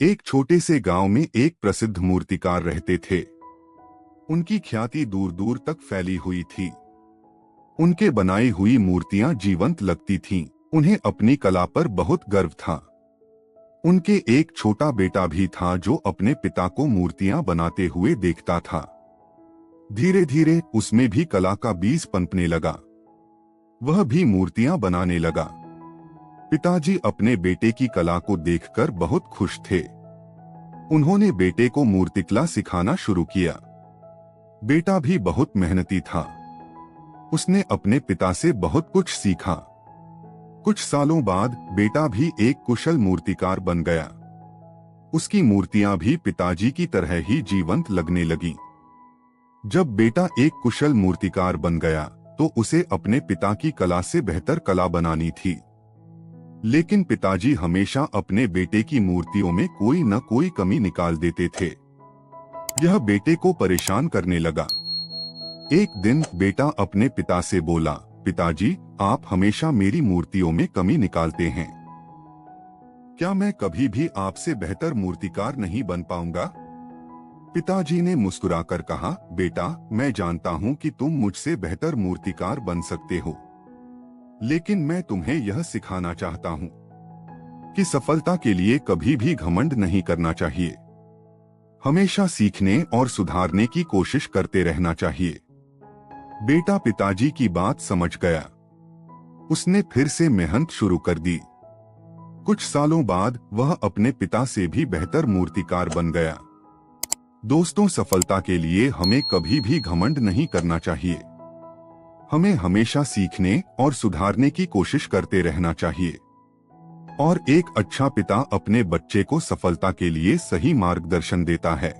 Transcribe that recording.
एक छोटे से गांव में एक प्रसिद्ध मूर्तिकार रहते थे। उनकी ख्याति दूर दूर तक फैली हुई थी। उनके बनाई हुई मूर्तियां जीवंत लगती थीं। उन्हें अपनी कला पर बहुत गर्व था। उनके एक छोटा बेटा भी था जो अपने पिता को मूर्तियां बनाते हुए देखता था। धीरे धीरे उसमें भी कला का बीज पनपने लगा। वह भी मूर्तियां बनाने लगा। पिताजी अपने बेटे की कला को देखकर बहुत खुश थे। उन्होंने बेटे को मूर्तिकला सिखाना शुरू किया। बेटा भी बहुत मेहनती था। उसने अपने पिता से बहुत कुछ सीखा। कुछ सालों बाद बेटा भी एक कुशल मूर्तिकार बन गया। उसकी मूर्तियां भी पिताजी की तरह ही जीवंत लगने लगीं। जब बेटा एक कुशल मूर्तिकार बन गया तो उसे अपने पिता की कला से बेहतर कला बनानी थी। लेकिन पिताजी हमेशा अपने बेटे की मूर्तियों में कोई न कोई कमी निकाल देते थे। यह बेटे को परेशान करने लगा। एक दिन बेटा अपने पिता से बोला, पिताजी, आप हमेशा मेरी मूर्तियों में कमी निकालते हैं। क्या मैं कभी भी आपसे बेहतर मूर्तिकार नहीं बन पाऊंगा? पिताजी ने मुस्कुराकर कहा, बेटा, मैं जानता हूं कि तुम मुझसे बेहतर मूर्तिकार बन सकते हो, लेकिन मैं तुम्हें यह सिखाना चाहता हूं कि सफलता के लिए कभी भी घमंड नहीं करना चाहिए। हमेशा सीखने और सुधारने की कोशिश करते रहना चाहिए। बेटा पिताजी की बात समझ गया। उसने फिर से मेहनत शुरू कर दी। कुछ सालों बाद वह अपने पिता से भी बेहतर मूर्तिकार बन गया। दोस्तों, सफलता के लिए हमें कभी भी घमंड नहीं करना चाहिए। हमें हमेशा सीखने और सुधारने की कोशिश करते रहना चाहिए। और एक अच्छा पिता अपने बच्चे को सफलता के लिए सही मार्गदर्शन देता है।